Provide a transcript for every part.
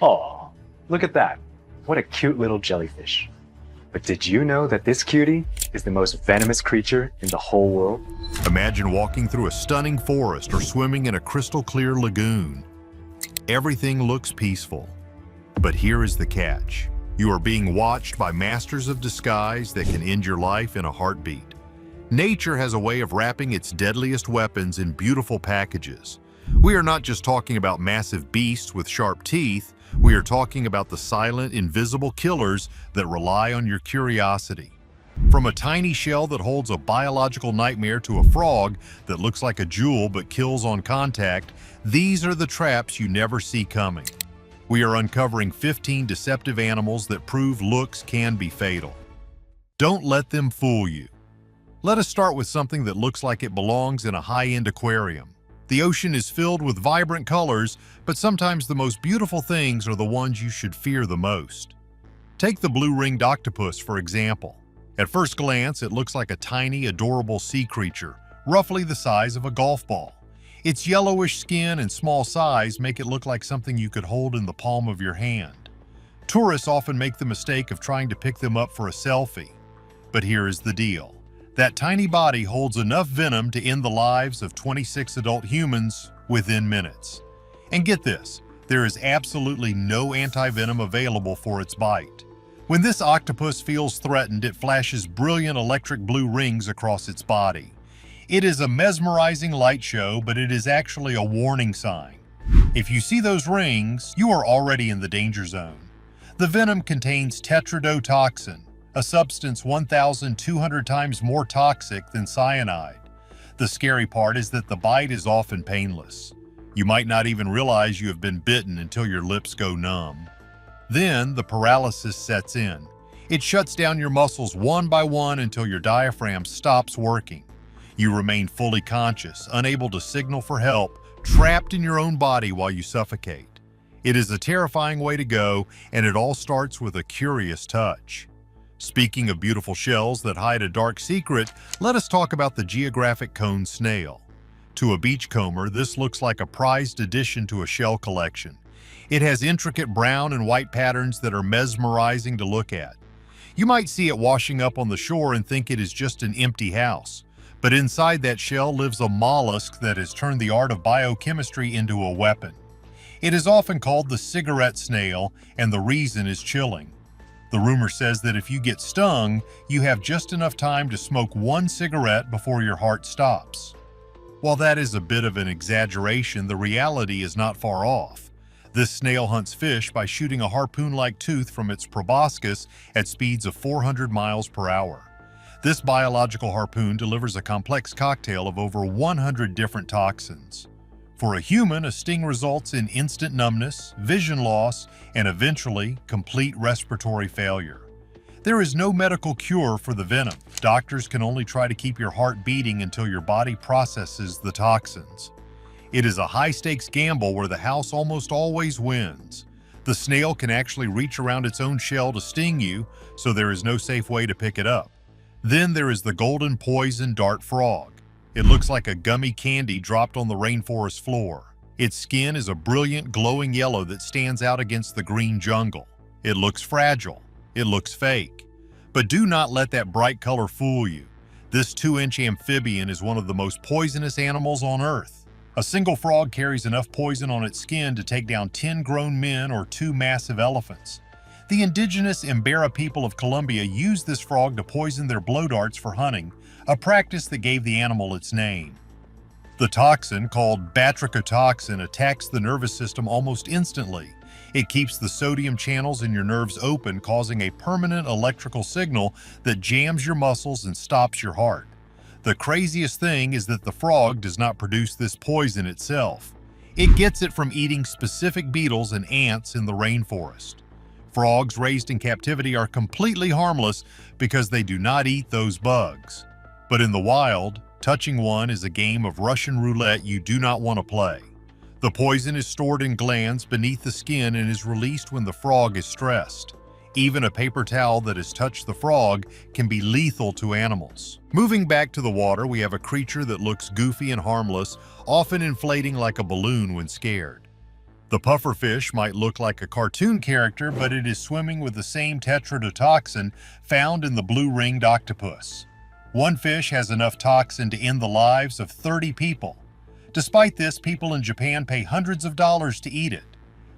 Oh, look at that. What a cute little jellyfish. But did you know that this cutie is the most venomous creature in the whole world? Imagine walking through a stunning forest or swimming in a crystal-clear lagoon. Everything looks peaceful. But here is the catch. You are being watched by masters of disguise that can end your life in a heartbeat. Nature has a way of wrapping its deadliest weapons in beautiful packages. We are not just talking about massive beasts with sharp teeth, we are talking about the silent, invisible killers that rely on your curiosity. From a tiny shell that holds a biological nightmare to a frog that looks like a jewel but kills on contact, these are the traps you never see coming. We are uncovering 15 deceptive animals that prove looks can be fatal. Don't let them fool you. Let us start with something that looks like it belongs in a high-end aquarium. The ocean is filled with vibrant colors, but sometimes the most beautiful things are the ones you should fear the most. Take the blue-ringed octopus, for example. At first glance, it looks like a tiny, adorable sea creature, roughly the size of a golf ball. Its yellowish skin and small size make it look like something you could hold in the palm of your hand. Tourists often make the mistake of trying to pick them up for a selfie. But here is the deal. That tiny body holds enough venom to end the lives of 26 adult humans within minutes. And get this, there is absolutely no anti-venom available for its bite. When this octopus feels threatened, it flashes brilliant electric blue rings across its body. It is a mesmerizing light show, but it is actually a warning sign. If you see those rings, you are already in the danger zone. The venom contains tetrodotoxin, a substance 1,200 times more toxic than cyanide. The scary part is that the bite is often painless. You might not even realize you have been bitten until your lips go numb. Then the paralysis sets in. It shuts down your muscles one by one until your diaphragm stops working. You remain fully conscious, unable to signal for help, trapped in your own body while you suffocate. It is a terrifying way to go, and it all starts with a curious touch. Speaking of beautiful shells that hide a dark secret, let us talk about the geographic cone snail. To a beachcomber, this looks like a prized addition to a shell collection. It has intricate brown and white patterns that are mesmerizing to look at. You might see it washing up on the shore and think it is just an empty house. But inside that shell lives a mollusk that has turned the art of biochemistry into a weapon. It is often called the cigarette snail, and the reason is chilling. The rumor says that if you get stung, you have just enough time to smoke one cigarette before your heart stops. While that is a bit of an exaggeration, the reality is not far off. This snail hunts fish by shooting a harpoon-like tooth from its proboscis at speeds of 400 miles per hour. This biological harpoon delivers a complex cocktail of over 100 different toxins. For a human, a sting results in instant numbness, vision loss, and eventually complete respiratory failure. There is no medical cure for the venom. Doctors can only try to keep your heart beating until your body processes the toxins. It is a high-stakes gamble where the house almost always wins. The snail can actually reach around its own shell to sting you, so there is no safe way to pick it up. Then there is the golden poison dart frog. It looks like a gummy candy dropped on the rainforest floor. Its skin is a brilliant glowing yellow that stands out against the green jungle. It looks fragile. It looks fake. But do not let that bright color fool you. This 2-inch amphibian is one of the most poisonous animals on Earth. A single frog carries enough poison on its skin to take down 10 grown men or 2 massive elephants. The indigenous Embera people of Colombia used this frog to poison their blow darts for hunting, a practice that gave the animal its name. The toxin, called batrachotoxin, attacks the nervous system almost instantly. It keeps the sodium channels in your nerves open, causing a permanent electrical signal that jams your muscles and stops your heart. The craziest thing is that the frog does not produce this poison itself. It gets it from eating specific beetles and ants in the rainforest. Frogs raised in captivity are completely harmless because they do not eat those bugs. But in the wild, touching one is a game of Russian roulette you do not want to play. The poison is stored in glands beneath the skin and is released when the frog is stressed. Even a paper towel that has touched the frog can be lethal to animals. Moving back to the water, we have a creature that looks goofy and harmless, often inflating like a balloon when scared. The pufferfish might look like a cartoon character, but it is swimming with the same tetrodotoxin found in the blue-ringed octopus. One fish has enough toxin to end the lives of 30 people. Despite this, people in Japan pay hundreds of dollars to eat it.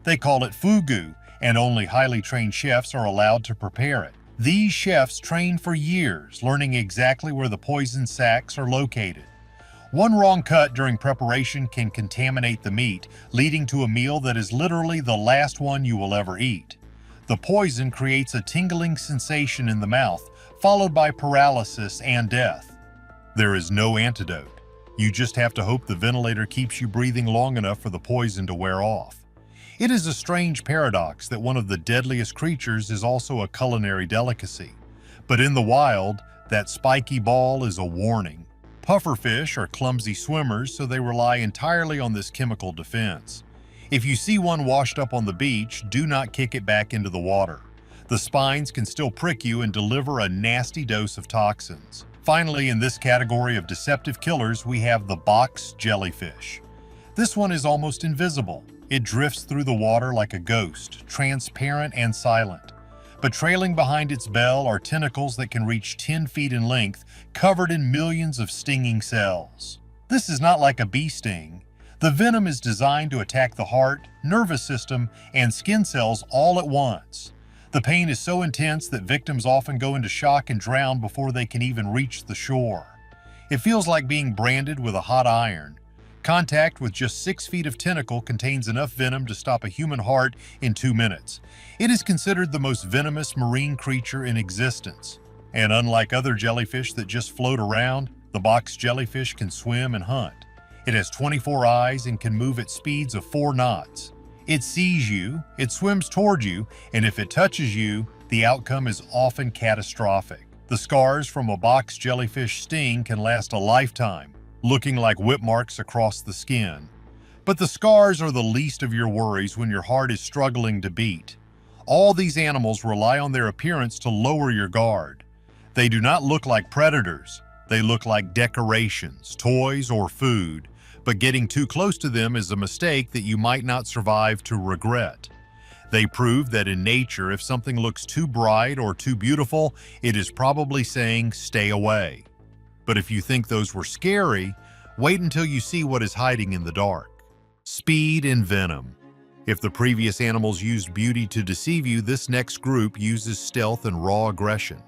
They call it fugu, and only highly trained chefs are allowed to prepare it. These chefs train for years, learning exactly where the poison sacs are located. One wrong cut during preparation can contaminate the meat, leading to a meal that is literally the last one you will ever eat. The poison creates a tingling sensation in the mouth, followed by paralysis and death. There is no antidote. You just have to hope the ventilator keeps you breathing long enough for the poison to wear off. It is a strange paradox that one of the deadliest creatures is also a culinary delicacy. But in the wild, that spiky ball is a warning. Pufferfish are clumsy swimmers, so they rely entirely on this chemical defense. If you see one washed up on the beach, do not kick it back into the water. The spines can still prick you and deliver a nasty dose of toxins. Finally, in this category of deceptive killers, we have the box jellyfish. This one is almost invisible. It drifts through the water like a ghost, transparent and silent. But trailing behind its bell are tentacles that can reach 10 feet in length, covered in millions of stinging cells. This is not like a bee sting. The venom is designed to attack the heart, nervous system, and skin cells all at once. The pain is so intense that victims often go into shock and drown before they can even reach the shore. It feels like being branded with a hot iron. Contact with just 6 feet of tentacle contains enough venom to stop a human heart in 2 minutes. It is considered the most venomous marine creature in existence. And unlike other jellyfish that just float around, the box jellyfish can swim and hunt. It has 24 eyes and can move at speeds of 4 knots. It sees you, it swims toward you, and if it touches you, the outcome is often catastrophic. The scars from a box jellyfish sting can last a lifetime, looking like whip marks across the skin. But the scars are the least of your worries when your heart is struggling to beat. All these animals rely on their appearance to lower your guard. They do not look like predators. They look like decorations, toys, or food. But getting too close to them is a mistake that you might not survive to regret. They prove that in nature, if something looks too bright or too beautiful, it is probably saying, stay away. But if you think those were scary, wait until you see what is hiding in the dark. Speed and venom. If the previous animals used beauty to deceive you, this next group uses stealth and raw aggression.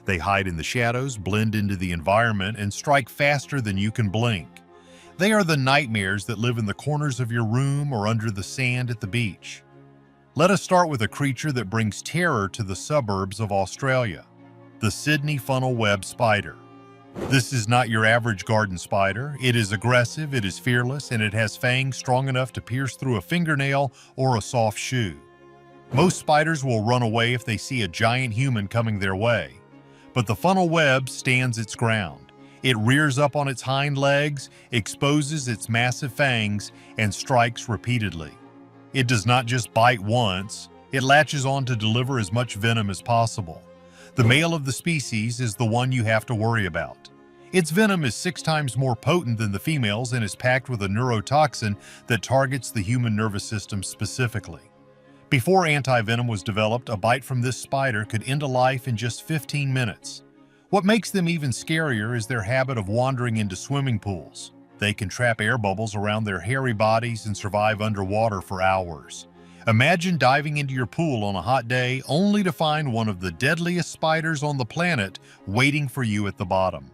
They hide in the shadows, blend into the environment, and strike faster than you can blink. They are the nightmares that live in the corners of your room or under the sand at the beach. Let us start with a creature that brings terror to the suburbs of Australia, the Sydney funnel web spider. This is not your average garden spider. It is aggressive, it is fearless, and it has fangs strong enough to pierce through a fingernail or a soft shoe. Most spiders will run away if they see a giant human coming their way, but the funnel web stands its ground. It rears up on its hind legs, exposes its massive fangs, and strikes repeatedly. It does not just bite once, it latches on to deliver as much venom as possible. The male of the species is the one you have to worry about. Its venom is 6 times more potent than the female's and is packed with a neurotoxin that targets the human nervous system specifically. Before anti-venom was developed, a bite from this spider could end a life in just 15 minutes. What makes them even scarier is their habit of wandering into swimming pools. They can trap air bubbles around their hairy bodies and survive underwater for hours. Imagine diving into your pool on a hot day only to find one of the deadliest spiders on the planet waiting for you at the bottom.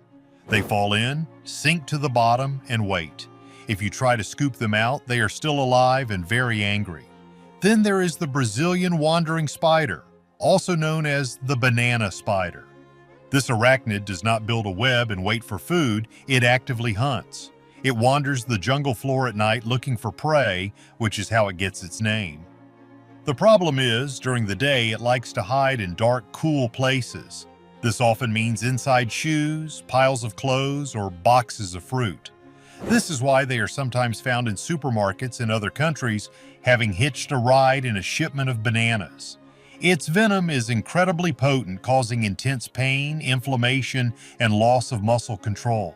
They fall in, sink to the bottom, and wait. If you try to scoop them out, they are still alive and very angry. Then there is the Brazilian wandering spider, also known as the banana spider. This arachnid does not build a web and wait for food, it actively hunts. It wanders the jungle floor at night looking for prey, which is how it gets its name. The problem is, during the day, it likes to hide in dark, cool places. This often means inside shoes, piles of clothes, or boxes of fruit. This is why they are sometimes found in supermarkets in other countries, having hitched a ride in a shipment of bananas. Its venom is incredibly potent, causing intense pain, inflammation, and loss of muscle control.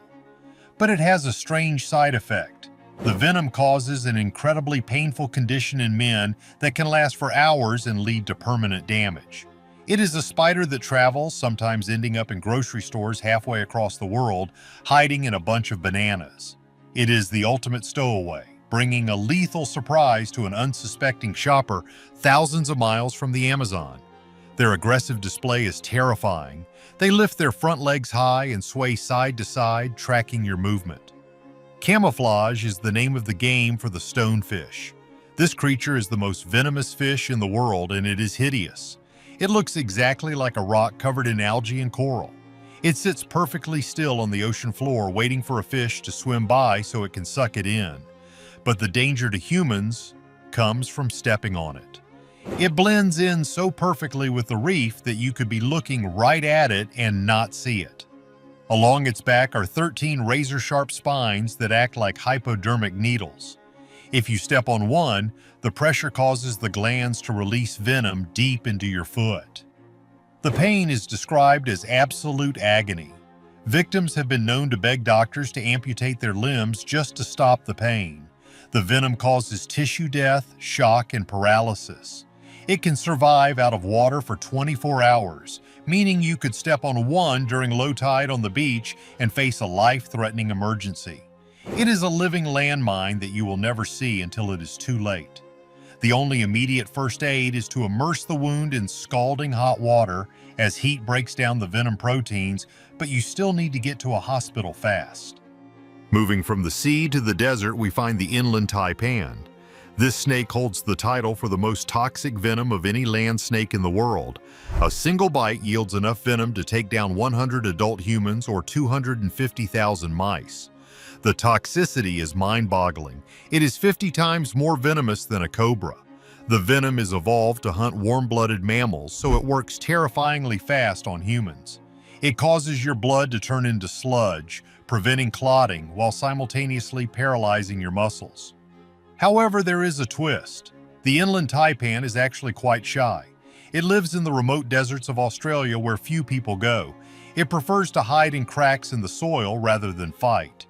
But it has a strange side effect. The venom causes an incredibly painful condition in men that can last for hours and lead to permanent damage. It is a spider that travels, sometimes ending up in grocery stores halfway across the world, hiding in a bunch of bananas. It is the ultimate stowaway, bringing a lethal surprise to an unsuspecting shopper thousands of miles from the Amazon. Their aggressive display is terrifying. They lift their front legs high and sway side to side, tracking your movement. Camouflage is the name of the game for the stonefish. This creature is the most venomous fish in the world, and it is hideous. It looks exactly like a rock covered in algae and coral. It sits perfectly still on the ocean floor, waiting for a fish to swim by so it can suck it in. But the danger to humans comes from stepping on it. It blends in so perfectly with the reef that you could be looking right at it and not see it. Along its back are 13 razor-sharp spines that act like hypodermic needles. If you step on one, the pressure causes the glands to release venom deep into your foot. The pain is described as absolute agony. Victims have been known to beg doctors to amputate their limbs just to stop the pain. The venom causes tissue death, shock, and paralysis. It can survive out of water for 24 hours, meaning you could step on one during low tide on the beach and face a life-threatening emergency. It is a living landmine that you will never see until it is too late. The only immediate first aid is to immerse the wound in scalding hot water as heat breaks down the venom proteins, but you still need to get to a hospital fast. Moving from the sea to the desert, we find the inland taipan. This snake holds the title for the most toxic venom of any land snake in the world. A single bite yields enough venom to take down 100 adult humans or 250,000 mice. The toxicity is mind-boggling. It is 50 times more venomous than a cobra. The venom is evolved to hunt warm-blooded mammals, so it works terrifyingly fast on humans. It causes your blood to turn into sludge, preventing clotting while simultaneously paralyzing your muscles. However, there is a twist. The inland taipan is actually quite shy. It lives in the remote deserts of Australia where few people go. It prefers to hide in cracks in the soil rather than fight.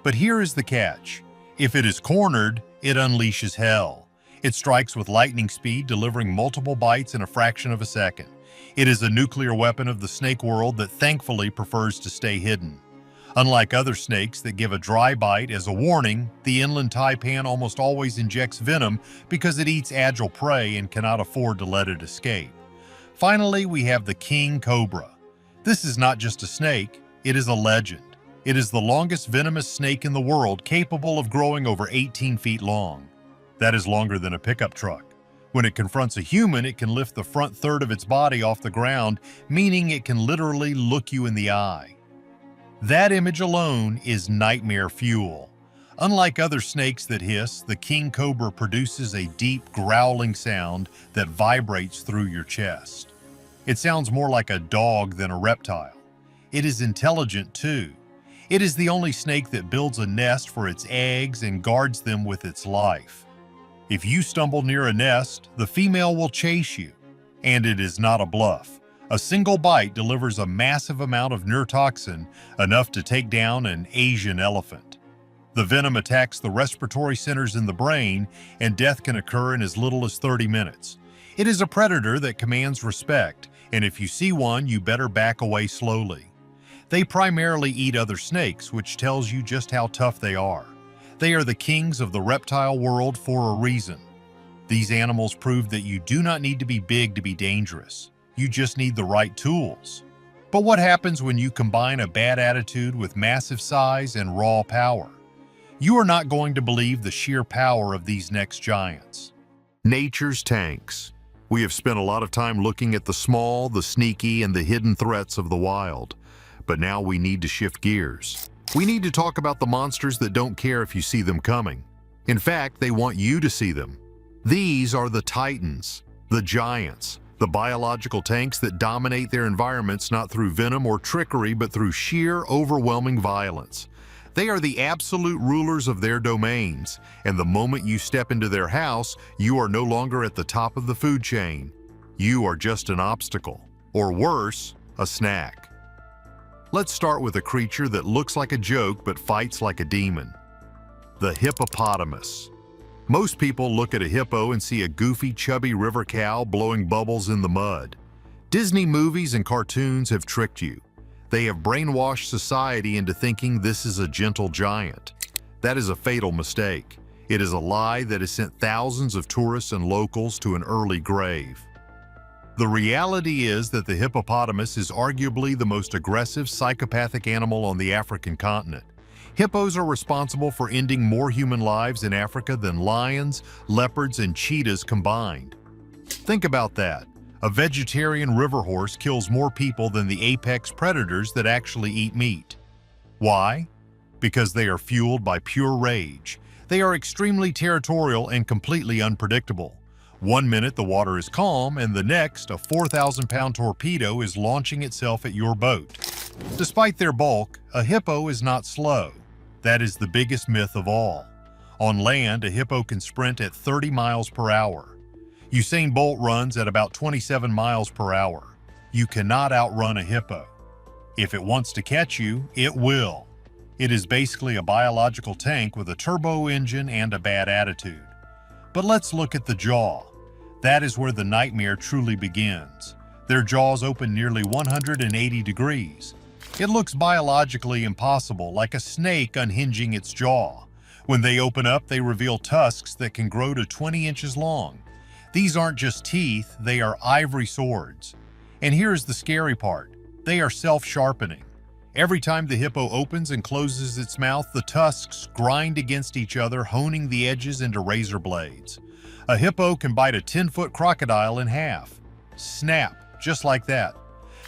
But here is the catch. If it is cornered, it unleashes hell. It strikes with lightning speed, delivering multiple bites in a fraction of a second. It is a nuclear weapon of the snake world that thankfully prefers to stay hidden. Unlike other snakes that give a dry bite as a warning, the inland taipan almost always injects venom because it eats agile prey and cannot afford to let it escape. Finally, we have the king cobra. This is not just a snake, it is a legend. It is the longest venomous snake in the world, capable of growing over 18 feet long. That is longer than a pickup truck. When it confronts a human, it can lift the front third of its body off the ground, meaning it can literally look you in the eye. That image alone is nightmare fuel. Unlike other snakes that hiss, the king cobra produces a deep growling sound that vibrates through your chest. It sounds more like a dog than a reptile. It is intelligent too. It is the only snake that builds a nest for its eggs and guards them with its life. If you stumble near a nest, the female will chase you. And it is not a bluff. A single bite delivers a massive amount of neurotoxin, enough to take down an Asian elephant. The venom attacks the respiratory centers in the brain, and death can occur in as little as 30 minutes. It is a predator that commands respect, and if you see one, you better back away slowly. They primarily eat other snakes, which tells you just how tough they are. They are the kings of the reptile world for a reason. These animals prove that you do not need to be big to be dangerous. You just need the right tools. But what happens when you combine a bad attitude with massive size and raw power? You are not going to believe the sheer power of these next giants. Nature's tanks. We have spent a lot of time looking at the small, the sneaky, and the hidden threats of the wild. But now we need to shift gears. We need to talk about the monsters that don't care if you see them coming. In fact, they want you to see them. These are the titans, the giants, the biological tanks that dominate their environments not through venom or trickery, but through sheer, overwhelming violence. They are the absolute rulers of their domains, and the moment you step into their house, you are no longer at the top of the food chain. You are just an obstacle, or worse, a snack. Let's start with a creature that looks like a joke but fights like a demon. The hippopotamus. Most people look at a hippo and see a goofy, chubby river cow blowing bubbles in the mud. Disney movies and cartoons have tricked you. They have brainwashed society into thinking this is a gentle giant. That is a fatal mistake. It is a lie that has sent thousands of tourists and locals to an early grave. The reality is that the hippopotamus is arguably the most aggressive psychopathic animal on the African continent. Hippos are responsible for ending more human lives in Africa than lions, leopards, and cheetahs combined. Think about that. A vegetarian river horse kills more people than the apex predators that actually eat meat. Why? Because they are fueled by pure rage. They are extremely territorial and completely unpredictable. One minute the water is calm, and the next a 4,000-pound torpedo is launching itself at your boat. Despite their bulk, a hippo is not slow. That is the biggest myth of all. On land, a hippo can sprint at 30 miles per hour. Usain Bolt runs at about 27 miles per hour. You cannot outrun a hippo. If it wants to catch you, it will. It is basically a biological tank with a turbo engine and a bad attitude. But let's look at the jaw. That is where the nightmare truly begins. Their jaws open nearly 180 degrees. It looks biologically impossible, like a snake unhinging its jaw. When they open up, they reveal tusks that can grow to 20 inches long. These aren't just teeth, they are ivory swords. And here's the scary part. They are self-sharpening. Every time the hippo opens and closes its mouth, the tusks grind against each other, honing the edges into razor blades. A hippo can bite a 10-foot crocodile in half. Snap, just like that.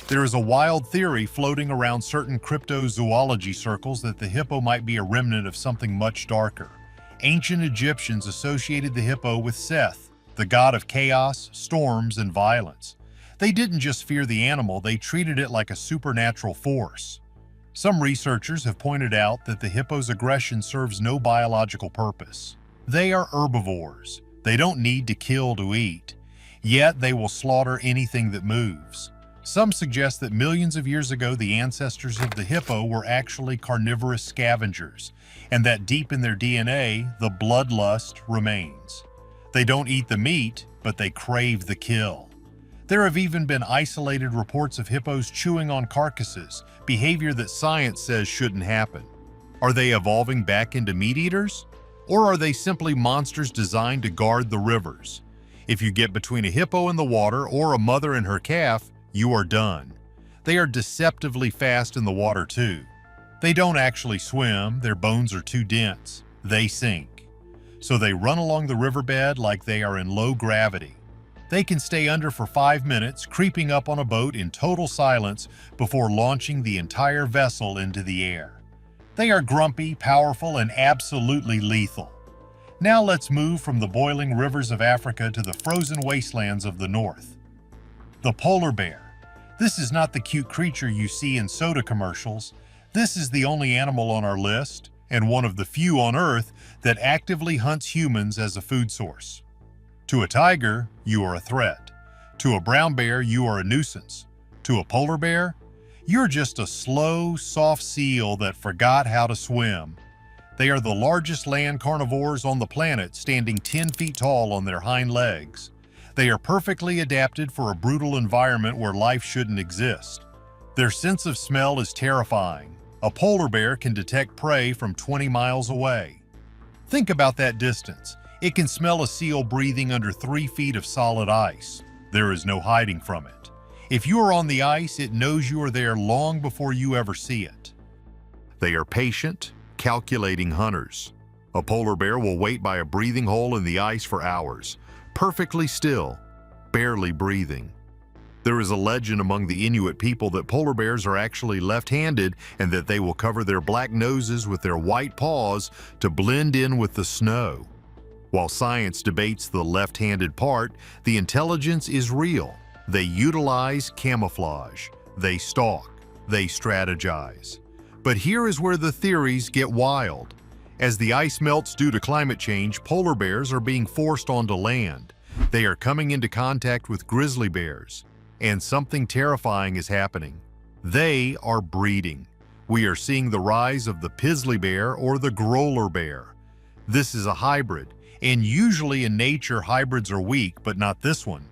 There is a wild theory floating around certain cryptozoology circles that the hippo might be a remnant of something much darker. Ancient Egyptians associated the hippo with Seth, the god of chaos, storms, and violence. They didn't just fear the animal, they treated it like a supernatural force. Some researchers have pointed out that the hippo's aggression serves no biological purpose. They are herbivores. They don't need to kill to eat. Yet they will slaughter anything that moves. Some suggest that millions of years ago the ancestors of the hippo were actually carnivorous scavengers, and that deep in their DNA, the bloodlust remains. They don't eat the meat, but they crave the kill. There have even been isolated reports of hippos chewing on carcasses, behavior that science says shouldn't happen. Are they evolving back into meat eaters? Or are they simply monsters designed to guard the rivers? If you get between a hippo and the water or a mother and her calf, you are done. They are deceptively fast in the water too. They don't actually swim, their bones are too dense. They sink. So they run along the riverbed like they are in low gravity. They can stay under for 5 minutes, creeping up on a boat in total silence before launching the entire vessel into the air. They are grumpy, powerful, and absolutely lethal. Now let's move from the boiling rivers of Africa to the frozen wastelands of the north. The polar bear. This is not the cute creature you see in soda commercials. This is the only animal on our list, and one of the few on Earth, that actively hunts humans as a food source. To a tiger, you are a threat. To a brown bear, you are a nuisance. To a polar bear, you're just a slow, soft seal that forgot how to swim. They are the largest land carnivores on the planet, standing 10 feet tall on their hind legs. They are perfectly adapted for a brutal environment where life shouldn't exist. Their sense of smell is terrifying. A polar bear can detect prey from 20 miles away. Think about that distance. It can smell a seal breathing under 3 feet of solid ice. There is no hiding from it. If you are on the ice, it knows you are there long before you ever see it. They are patient, calculating hunters. A polar bear will wait by a breathing hole in the ice for hours, perfectly still, barely breathing. There is a legend among the Inuit people that polar bears are actually left-handed and that they will cover their black noses with their white paws to blend in with the snow. While science debates the left-handed part, the intelligence is real. They utilize camouflage. They stalk. They strategize. But here is where the theories get wild. As the ice melts due to climate change, polar bears are being forced onto land. They are coming into contact with grizzly bears. And something terrifying is happening. They are breeding. We are seeing the rise of the grizzly bear or the growler bear. This is a hybrid, and usually in nature hybrids are weak, but not this one.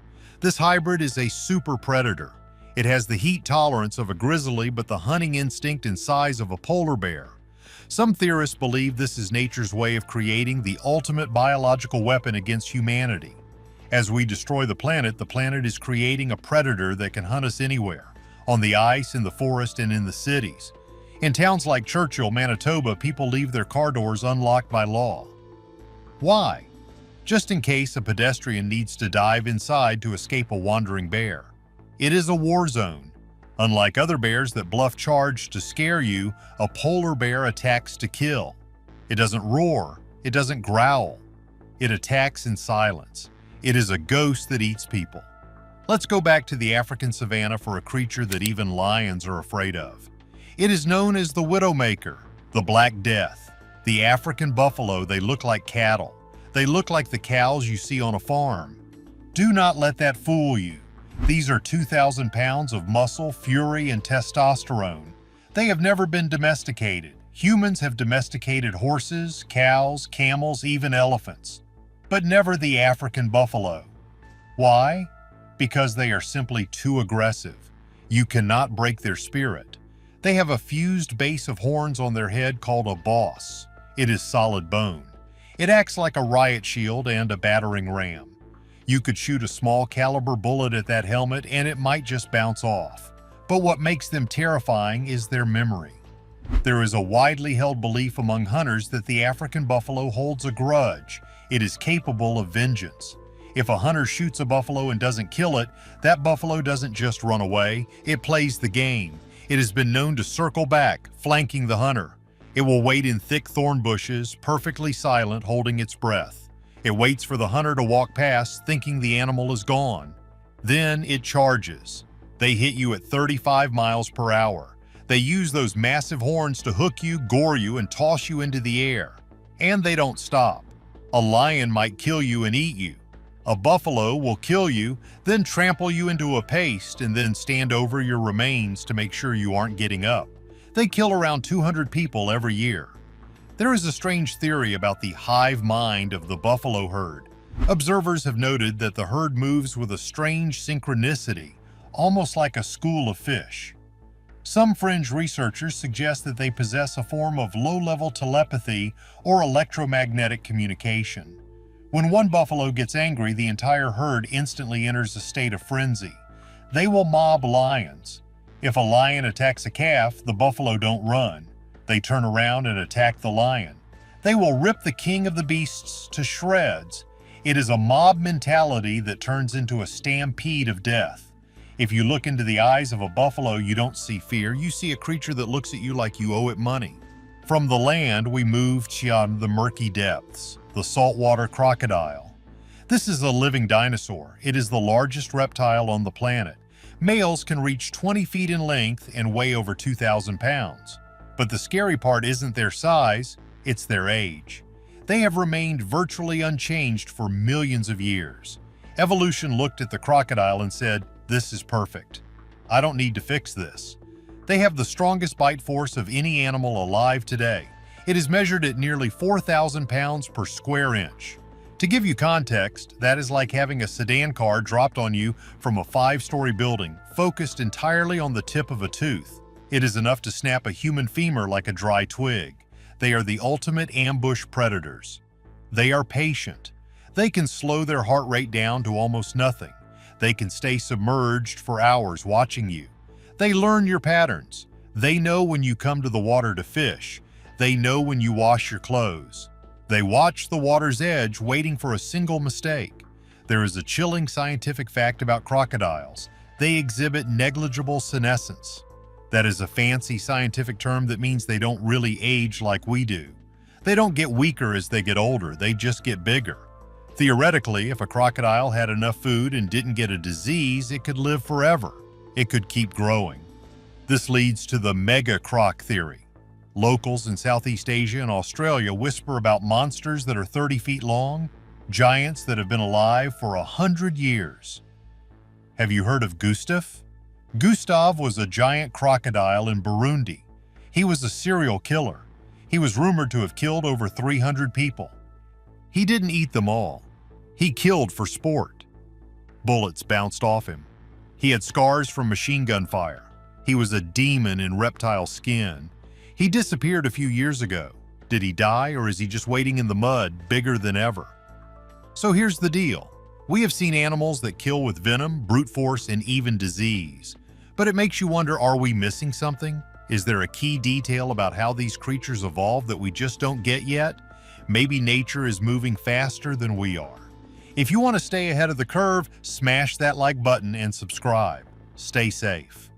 This hybrid is a super predator. It has the heat tolerance of a grizzly but the hunting instinct and size of a polar bear. Some theorists believe this is nature's way of creating the ultimate biological weapon against humanity. As we destroy the planet is creating a predator that can hunt us anywhere, on the ice, in the forest, and in the cities. In towns like Churchill, Manitoba, people leave their car doors unlocked by law. Why? Just in case a pedestrian needs to dive inside to escape a wandering bear. It is a war zone. Unlike other bears that bluff charge to scare you, a polar bear attacks to kill. It doesn't roar. It doesn't growl. It attacks in silence. It is a ghost that eats people. Let's go back to the African savanna for a creature that even lions are afraid of. It is known as the Widowmaker, the Black Death. The African buffalo, they look like cattle. They look like the cows you see on a farm. Do not let that fool you. These are 2,000 pounds of muscle, fury, and testosterone. They have never been domesticated. Humans have domesticated horses, cows, camels, even elephants. But never the African buffalo. Why? Because they are simply too aggressive. You cannot break their spirit. They have a fused base of horns on their head called a boss. It is solid bone. It acts like a riot shield and a battering ram. You could shoot a small caliber bullet at that helmet and it might just bounce off. But what makes them terrifying is their memory. There is a widely held belief among hunters that the African buffalo holds a grudge. It is capable of vengeance. If a hunter shoots a buffalo and doesn't kill it, that buffalo doesn't just run away, it plays the game. It has been known to circle back, flanking the hunter. It will wait in thick thorn bushes, perfectly silent, holding its breath. It waits for the hunter to walk past, thinking the animal is gone. Then it charges. They hit you at 35 miles per hour. They use those massive horns to hook you, gore you, and toss you into the air. And they don't stop. A lion might kill you and eat you. A buffalo will kill you, then trample you into a paste and then stand over your remains to make sure you aren't getting up. They kill around 200 people every year. There is a strange theory about the hive mind of the buffalo herd. Observers have noted that the herd moves with a strange synchronicity, almost like a school of fish. Some fringe researchers suggest that they possess a form of low-level telepathy or electromagnetic communication. When one buffalo gets angry, the entire herd instantly enters a state of frenzy. They will mob lions. If a lion attacks a calf, the buffalo don't run. They turn around and attack the lion. They will rip the king of the beasts to shreds. It is a mob mentality that turns into a stampede of death. If you look into the eyes of a buffalo, you don't see fear. You see a creature that looks at you like you owe it money. From the land, we move beyond the murky depths, the saltwater crocodile. This is a living dinosaur. It is the largest reptile on the planet. Males can reach 20 feet in length and weigh over 2,000 pounds. But the scary part isn't their size, it's their age. They have remained virtually unchanged for millions of years. Evolution looked at the crocodile and said, "This is perfect. I don't need to fix this." They have the strongest bite force of any animal alive today. It is measured at nearly 4,000 pounds per square inch. To give you context, that is like having a sedan car dropped on you from a 5-story building, focused entirely on the tip of a tooth. It is enough to snap a human femur like a dry twig. They are the ultimate ambush predators. They are patient. They can slow their heart rate down to almost nothing. They can stay submerged for hours watching you. They learn your patterns. They know when you come to the water to fish. They know when you wash your clothes. They watch the water's edge, waiting for a single mistake. There is a chilling scientific fact about crocodiles. They exhibit negligible senescence. That is a fancy scientific term that means they don't really age like we do. They don't get weaker as they get older, they just get bigger. Theoretically, if a crocodile had enough food and didn't get a disease, it could live forever. It could keep growing. This leads to the mega croc theory. Locals in Southeast Asia and Australia whisper about monsters that are 30 feet long, giants that have been alive for 100 years. Have you heard of Gustav? Gustav was a giant crocodile in Burundi. He was a serial killer. He was rumored to have killed over 300 people. He didn't eat them all. He killed for sport. Bullets bounced off him. He had scars from machine gun fire. He was a demon in reptile skin. He disappeared a few years ago. Did he die, or is he just waiting in the mud, bigger than ever? So here's the deal. We have seen animals that kill with venom, brute force, and even disease. But it makes you wonder, are we missing something? Is there a key detail about how these creatures evolved that we just don't get yet? Maybe nature is moving faster than we are. If you want to stay ahead of the curve, smash that like button and subscribe. Stay safe.